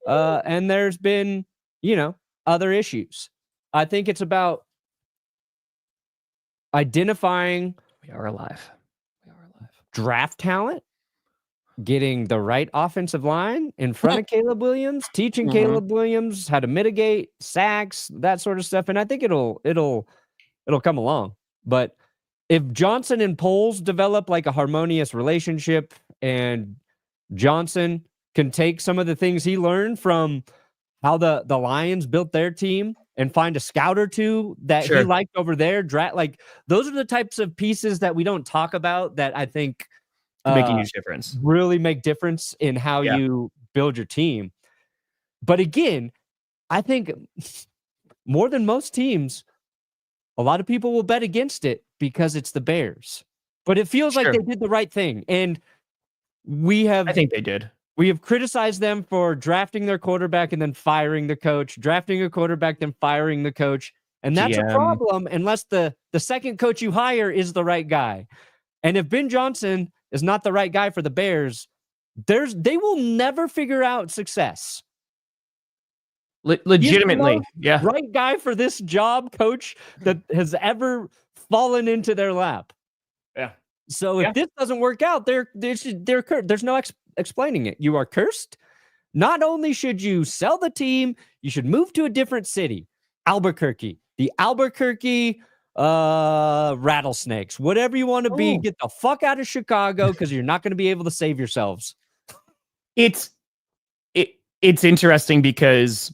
and there's been other issues. I think it's about identifying. We are alive. Draft talent, getting the right offensive line in front of Caleb Williams, teaching Caleb Williams how to mitigate sacks, that sort of stuff, and I think it'll come along. But if Johnson and Poles develop like a harmonious relationship, and Johnson can take some of the things he learned from how the Lions built their team and find a scout or two that he liked over there, like those are the types of pieces that we don't talk about that I think make a huge difference. Really make difference in how you build your team. But again, I think more than most teams, a lot of people will bet against it because it's the Bears. But it feels like they did the right thing. And I think they did. We have criticized them for drafting their quarterback and then firing the coach, drafting a quarterback, then firing the coach. And that's a problem unless the second coach you hire is the right guy. And if Ben Johnson is not the right guy for the Bears, they will never figure out success. Legitimately, right guy for this job, coach that has ever fallen into their lap. Yeah. So if this doesn't work out, they're there's no explaining it. You are cursed. Not only should you sell the team, you should move to a different city, Albuquerque, the Albuquerque Rattlesnakes, whatever you want to be. Get the fuck out of Chicago because you're not going to be able to save yourselves. It's interesting because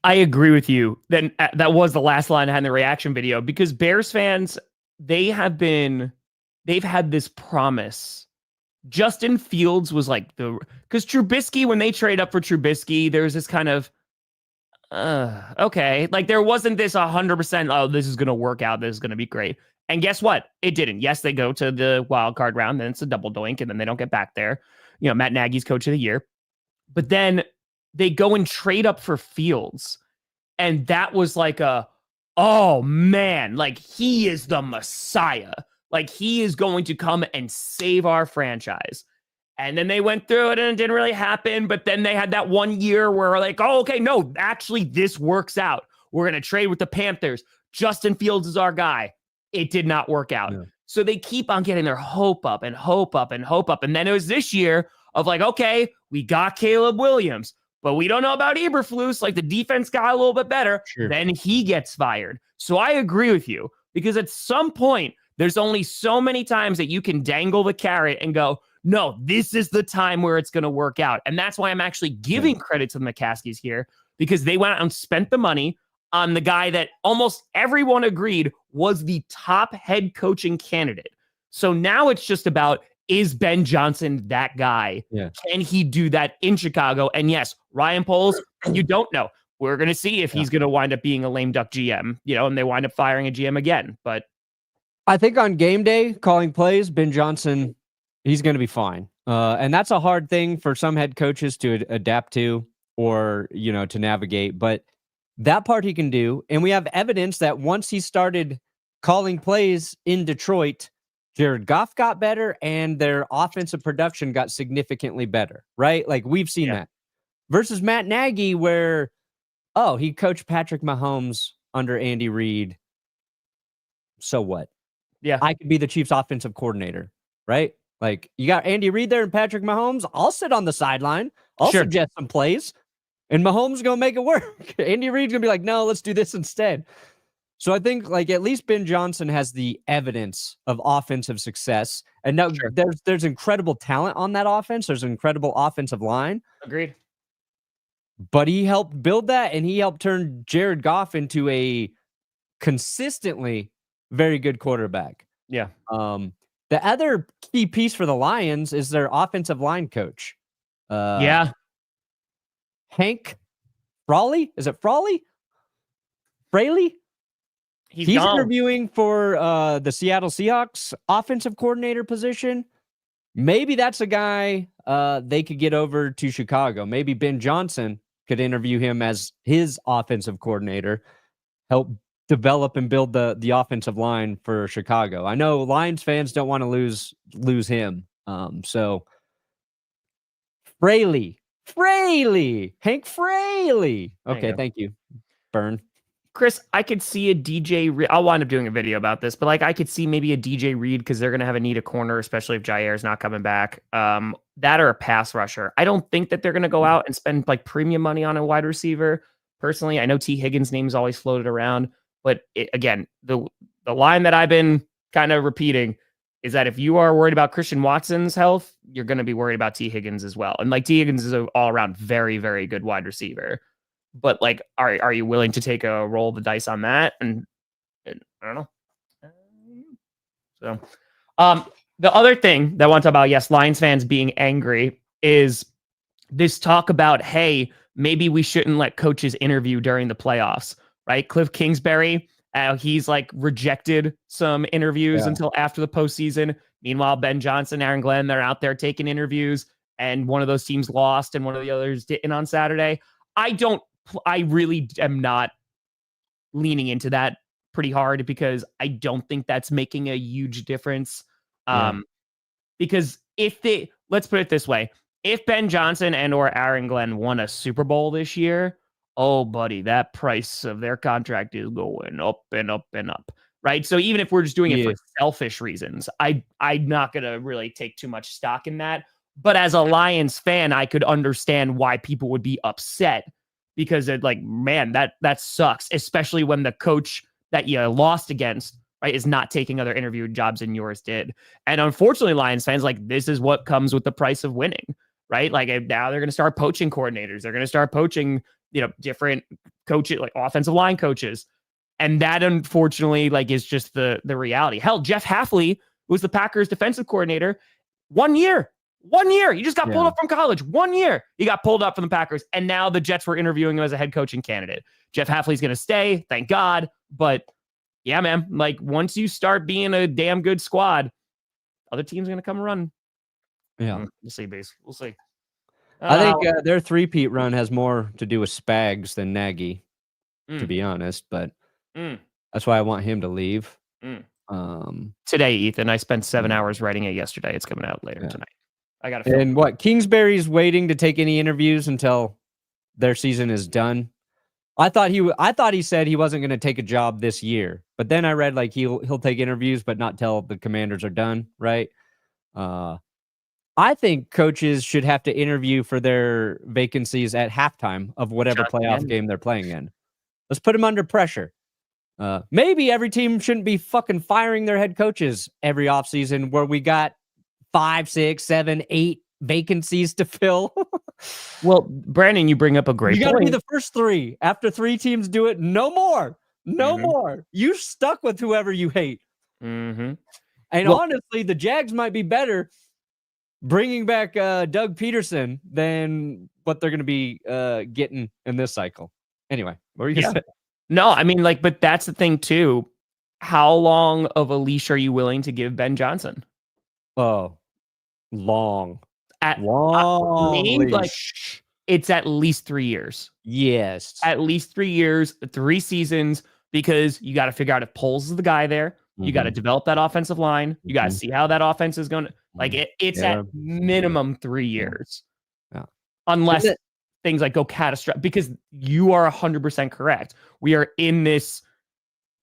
I agree with you. Then that was the last line I had in the reaction video, because Bears fans, they've had this promise. Justin Fields was like because Trubisky, when they trade up for Trubisky, there's this kind of okay, like there wasn't this 100%. Oh, this is gonna work out. This is gonna be great. And guess what? It didn't. Yes, they go to the wild card round, then it's a double doink, and then they don't get back there. Matt Nagy's coach of the year, but then they go and trade up for Fields. And that was like oh man, like he is the Messiah. Like he is going to come and save our franchise. And then they went through it and it didn't really happen. But then they had that 1 year where like, oh, okay, no, actually this works out. We're going to trade with the Panthers. Justin Fields is our guy. It did not work out. Yeah. So they keep on getting their hope up and hope up and hope up. And then it was this year of like, okay, we got Caleb Williams, but we don't know about Eberflus. Like the defense got a little bit better. Sure. Then he gets fired. So I agree with you because at some point, there's only so many times that you can dangle the carrot and go, no, this is the time where it's going to work out. And that's why I'm actually giving credit to the McCaskies here because they went out and spent the money on the guy that almost everyone agreed was the top head coaching candidate. So now it's just about, is Ben Johnson that guy? Yeah. Can he do that in Chicago? And yes, Ryan Poles, you don't know. We're going to see if he's going to wind up being a lame duck GM, and they wind up firing a GM again. But I think on game day, calling plays, Ben Johnson, he's going to be fine. And that's a hard thing for some head coaches to adapt to or, to navigate. But that part he can do. And we have evidence that once he started calling plays in Detroit, Jared Goff got better and their offensive production got significantly better, right? Like we've seen that. Versus Matt Nagy where, he coached Patrick Mahomes under Andy Reid. So what? Yeah. I could be the Chiefs offensive coordinator, right? Like you got Andy Reid there and Patrick Mahomes. I'll sit on the sideline. I'll suggest some plays and Mahomes going to make it work. Andy Reid's going to be like, no, let's do this instead. So I think like at least Ben Johnson has the evidence of offensive success. And now there's incredible talent on that offense. There's an incredible offensive line. Agreed. But he helped build that and he helped turn Jared Goff into a consistently very good quarterback. Yeah. The other key piece for the Lions is their offensive line coach. Hank Frawley? Is it Frawley? Fraley? He's interviewing for the Seattle Seahawks offensive coordinator position. Maybe that's a guy they could get over to Chicago. Maybe Ben Johnson could interview him as his offensive coordinator, help develop and build the offensive line for Chicago. I know Lions fans don't want to lose him. So Hank Fraley. Okay, thank you. Burn. Chris, I could see a DJ. I'll wind up doing a video about this, but like I could see maybe a DJ Reed because they're going to have a need a corner, especially if Jair's not coming back. That or a pass rusher. I don't think that they're going to go out and spend like premium money on a wide receiver. Personally, I know T. Higgins' name's always floated around, but again, the line that I've been kind of repeating is that if you are worried about Christian Watson's health, you're going to be worried about T. Higgins as well. And like T. Higgins is an all around very, very good wide receiver. But like, are you willing to take a roll of the dice on that? And I don't know. So, the other thing that I want to talk about, yes, Lions fans being angry, is this talk about, hey, maybe we shouldn't let coaches interview during the playoffs, right? Cliff Kingsbury, he's like rejected some interviews until after the postseason. Meanwhile, Ben Johnson, Aaron Glenn, they're out there taking interviews, and one of those teams lost and one of the others didn't on Saturday. I really am not leaning into that pretty hard because I don't think that's making a huge difference. Because let's put it this way, if Ben Johnson and or Aaron Glenn won a Super Bowl this year, oh buddy, that price of their contract is going up and up and up. Right. So even if we're just doing it for selfish reasons, I'm not going to really take too much stock in that. But as a Lions fan, I could understand why people would be upset. Because they're like, man, that sucks, especially when the coach that you lost against, right, is not taking other interview jobs than yours did. And unfortunately, Lions fans, like, this is what comes with the price of winning, right? Like, now they're going to start poaching coordinators. They're going to start poaching, different coaches, like offensive line coaches. And that, unfortunately, like, is just the reality. Hell, Jeff Hafley, who was the Packers defensive coordinator, 1 year. 1 year. He just got pulled up from college. 1 year. He got pulled up from the Packers. And now the Jets were interviewing him as a head coaching candidate. Jeff Hafley's going to stay. Thank God. But yeah, man, like once you start being a damn good squad, other teams are going to come run. Yeah. We'll see, Base. We'll see. I think their three-peat run has more to do with Spags than Nagy, to be honest. But that's why I want him to leave. Today, Ethan, I spent 7 hours writing it yesterday. It's coming out later tonight. I got to. And what Kingsbury's waiting to take any interviews until their season is done. I thought he said he wasn't going to take a job this year, but then I read like he'll take interviews, but not till the Commanders are done, right? I think coaches should have to interview for their vacancies at halftime of whatever playoff game they're playing in. Let's put them under pressure. Maybe every team shouldn't be fucking firing their head coaches every offseason where we got 5, 6, 7, 8 vacancies to fill. Well, Brandon, you bring up a great point. You got to be the first 3. After 3 teams do it, no more. No more. You stuck with whoever you hate. Mm-hmm. And honestly, the Jags might be better bringing back Doug Peterson than what they're going to be getting in this cycle. Anyway, what were you going to say? No, I mean, like, but that's the thing, too. How long of a leash are you willing to give Ben Johnson? Oh, long. Like, it's at least 3 years. Yes. At least 3 years, 3 seasons, because you got to figure out if Poles is the guy there. You got to develop that offensive line. You got to see how that offense is going to, like, it's at minimum 3 years. Yeah. Unless things like go catastrophic, because you are 100% correct. We are in this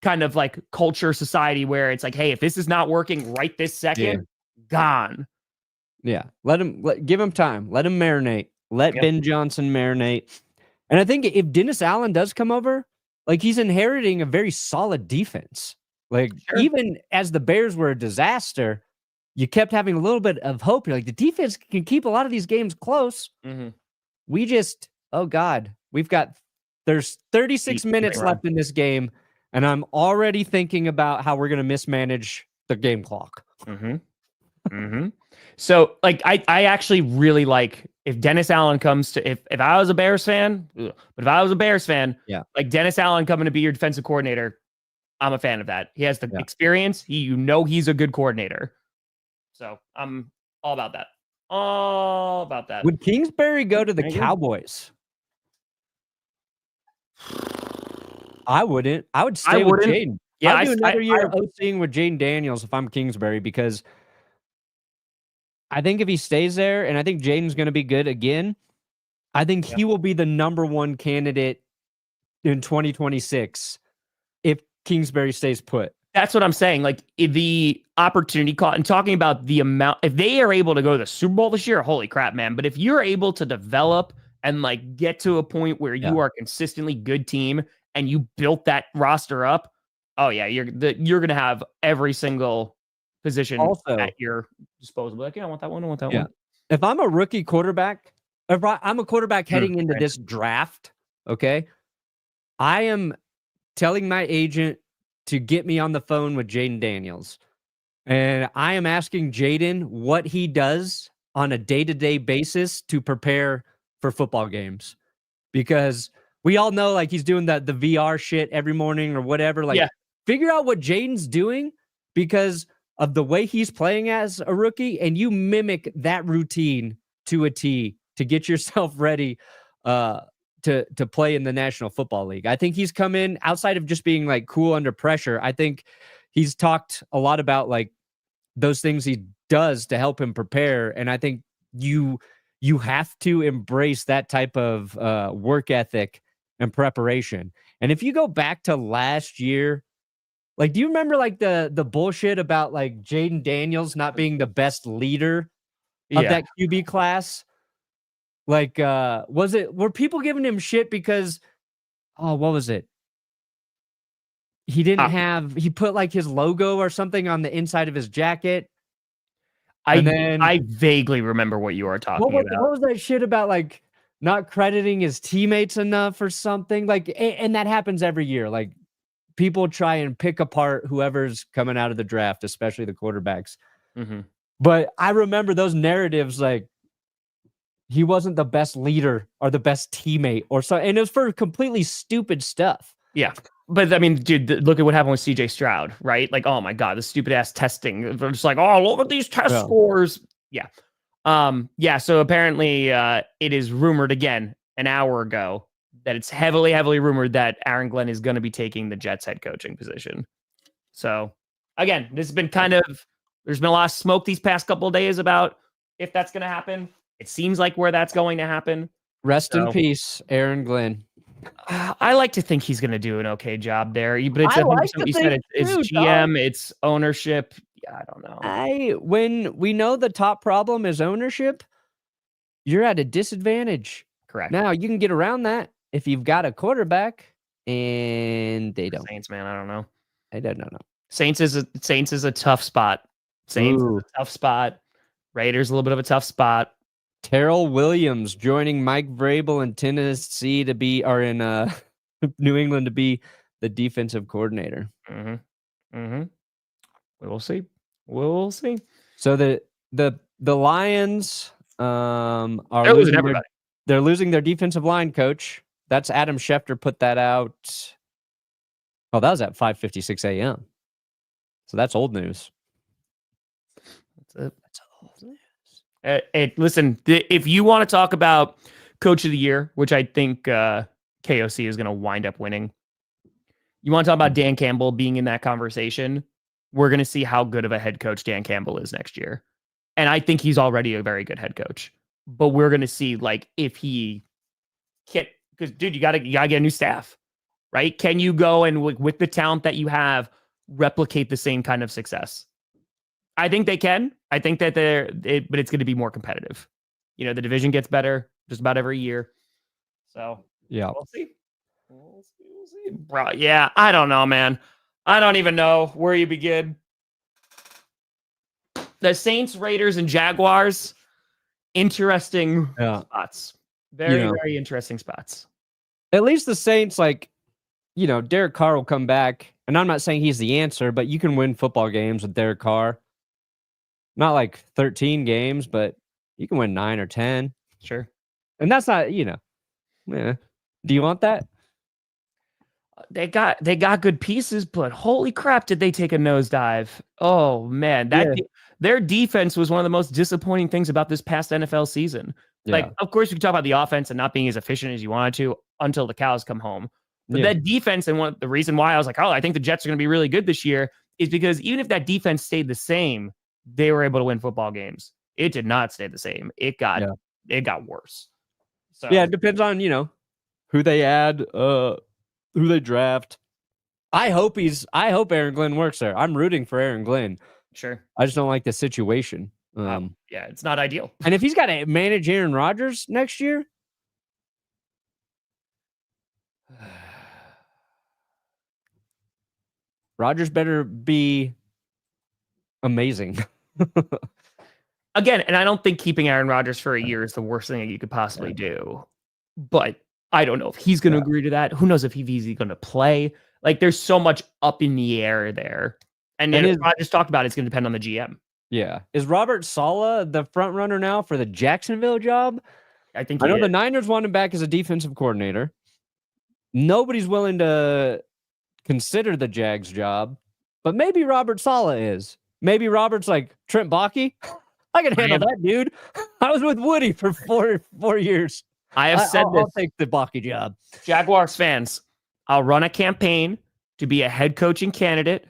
kind of like culture society where it's like, hey, if this is not working right this second, gone. Yeah. Give him time. Let him marinate. Let Ben Johnson marinate. And I think if Dennis Allen does come over, like he's inheriting a very solid defense. Like even as the Bears were a disaster, you kept having a little bit of hope. You're like, the defense can keep a lot of these games close. We just, oh God, there's 36 minutes left in this game. And I'm already thinking about how we're going to mismanage the game clock. So like, I actually really like if Dennis Allen comes to, if I was a Bears fan, like Dennis Allen coming to be your defensive coordinator, I'm a fan of that. He has the experience. He's a good coordinator. So I'm all about that. All about that. Would Kingsbury go to the Cowboys? I wouldn't. I would stay with Jaden. Yeah, I'd do another year OCing with Jaden Daniels if I'm Kingsbury, because I think if he stays there, and I think Jaden's going to be good again, I think he will be the number 1 candidate in 2026 if Kingsbury stays put. That's what I'm saying. Like the opportunity cost and talking about the amount, if they are able to go to the Super Bowl this year, holy crap, man. But if you're able to develop and like get to a point where you are a consistently good team and you built that roster up, oh yeah, you're going to have every single position at your disposal. Like, I want that one. I want that one. If I'm a rookie quarterback, if I'm a quarterback heading into this draft, okay, I am telling my agent to get me on the phone with Jaden Daniels. And I am asking Jaden what he does on a day-to-day basis to prepare for football games. Because we all know like he's doing the VR shit every morning or whatever. Like figure out what Jaden's doing because of the way he's playing as a rookie, and you mimic that routine to a T to get yourself ready to play in the National Football League. I think he's come in outside of just being like cool under pressure. I think he's talked a lot about like those things he does to help him prepare. And I think you have to embrace that type of work ethic and preparation. And if you go back to last year, like, do you remember like the bullshit about like Jaden Daniels not being the best leader of that QB class? Like, were people giving him shit because, what was it? He didn't he put like his logo or something on the inside of his jacket. I vaguely remember what you are talking about. What was that shit about like not crediting his teammates enough or something? Like, and that happens every year. Like people try and pick apart whoever's coming out of the draft, especially the quarterbacks. But I remember those narratives, like, he wasn't the best leader or the best teammate or so. And it was for completely stupid stuff. Yeah. But I mean, dude, look at what happened with CJ Stroud, right? Like, oh my God, the stupid ass testing. It's like, oh, look at these test scores. Yeah. So apparently it is rumored again an hour ago that it's heavily, heavily rumored that Aaron Glenn is going to be taking the Jets head coaching position. So again, this has been there's been a lot of smoke these past couple of days about if that's going to happen. It seems like where that's going to happen. Rest in peace, Aaron Glenn. I like to think he's going to do an okay job there, but it's I like to you said it's too, GM, it's ownership. Yeah, I don't know. When we know the top problem is ownership, you're at a disadvantage. Correct. Now you can get around that if you've got a quarterback, and they don't. Saints, man, I don't know. I don't know. Saints is a tough spot. Saints is a tough spot. Raiders a little bit of a tough spot. Terrell Williams joining Mike Vrabel in Tennessee in New England to be the defensive coordinator. We will see. We'll see. So the Lions are They're losing everybody. They're losing their defensive line coach. That's Adam Schefter put that out. Oh, that was at 5:56 a.m. So that's old news. That's old news. Listen, if you want to talk about Coach of the Year, which I think KOC is going to wind up winning, you want to talk about Dan Campbell being in that conversation, we're going to see how good of a head coach Dan Campbell is next year. And I think he's already a very good head coach. But we're going to see, like, if he can, because, dude, you gotta get a new staff, right? Can you go and, with the talent that you have, replicate the same kind of success? I think they can. I think that but it's going to be more competitive. You know, the division gets better just about every year. So, yeah, we'll see. We'll see. Bro, yeah, I don't know, man. I don't even know where you begin. The Saints, Raiders, and Jaguars, interesting spots. Very interesting spots. At least the Saints, Derek Carr will come back. And I'm not saying he's the answer, but you can win football games with Derek Carr. Not like 13 games, but you can win 9 or 10. Sure. And that's not, do you want that? They got good pieces, but holy crap, did they take a nosedive? Oh man, their defense was one of the most disappointing things about this past NFL season. Yeah. Like, of course, you can talk about the offense and not being as efficient as you wanted to until the cows come home. But that defense, and the reason why I was like, oh, I think the Jets are going to be really good this year is because even if that defense stayed the same, they were able to win football games. It did not stay the same. It got worse. So yeah, it depends on who they add, who they draft. I hope Aaron Glenn works there. I'm rooting for Aaron Glenn. Sure. I just don't like the situation. It's not ideal. And if he's got to manage Aaron Rodgers next year, Rodgers better be amazing. Again, and I don't think keeping Aaron Rodgers for a year is the worst thing that you could possibly do. But I don't know if he's going to agree to that. Who knows if he's going to play? Like, there's so much up in the air there. And then I just talked about it's going to depend on the GM. Yeah. Is Robert Saleh the front runner now for the Jacksonville job? I think I know the Niners want him back as a defensive coordinator. Nobody's willing to consider the Jags job, but maybe Robert Saleh is. Maybe Robert's like, Trent Baalke? I can handle that, dude. I was with Woody for four years. I have said this. I'll take the Baalke job. Jaguars fans, I'll run a campaign to be a head coaching candidate,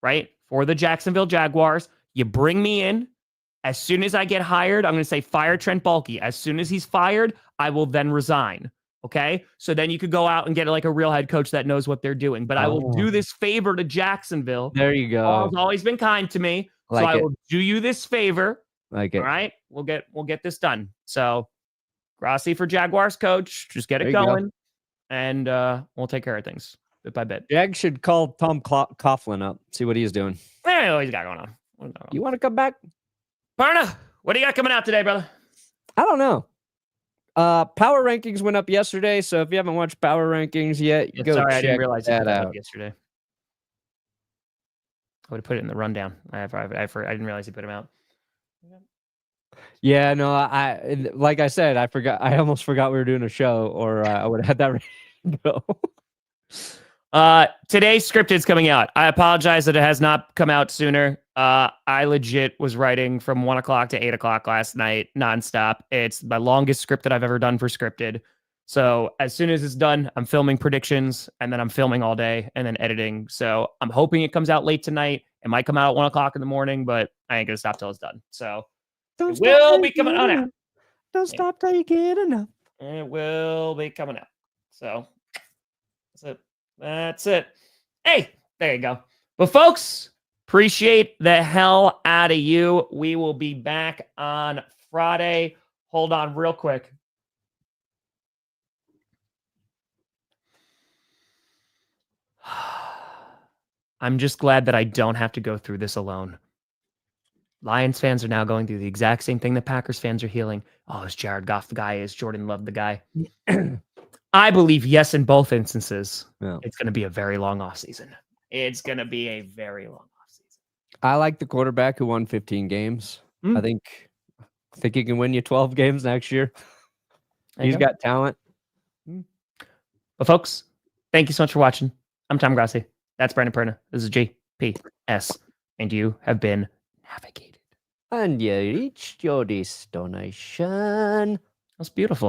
right, for the Jacksonville Jaguars. You bring me in. As soon as I get hired, I'm going to say fire Trent Baalke. As soon as he's fired, I will then resign. Okay? So then you could go out and get like a real head coach that knows what they're doing. But I will do this favor to Jacksonville. There you go. Paul's always been kind to me. So I will do you this favor. Like it. All right? We'll get this done. So Grossi for Jaguars coach. Just get it going. And we'll take care of things bit by bit. Jag should call Tom Coughlin up, see what he's doing. I don't know what he's got going on. You want to come back? Perna, what do you got coming out today, brother? I don't know. Power rankings went up yesterday, so if you haven't watched Power Rankings yet, go check I didn't realize that out out yesterday. I would have put it in the rundown. I didn't realize he put him out. Yeah, no, I like I said, I forgot. I almost forgot we were doing a show, or I would have had that ready to go. Today's script is coming out. I apologize that it has not come out sooner. I legit was writing from 1 o'clock to 8 o'clock last night, nonstop. It's my longest script that I've ever done for scripted. So as soon as it's done, I'm filming predictions, and then I'm filming all day and then editing. So I'm hoping it comes out late tonight. It might come out at 1 o'clock in the morning, but I ain't gonna stop till it's done. So It will be coming on out. Don't stop till you get enough. It will be coming out. So that's it. Hey, there you go. But folks, appreciate the hell out of you. We will be back on Friday. Hold on real quick. I'm just glad that I don't have to go through this alone. Lions fans are now going through the exact same thing that Packers fans are healing. Oh, is Jared Goff the guy? Is Jordan Love the guy? I believe yes in both instances. Yeah. It's going to be a very long offseason. It's going to be a very long offseason. I like the quarterback who won 15 games. I think he can win you 12 games next year. He's got talent. But folks, thank you so much for watching. I'm Tom Grossi. That's Brandon Perna. This is GPS. And you have been navigated. And you reached your destination. That's beautiful.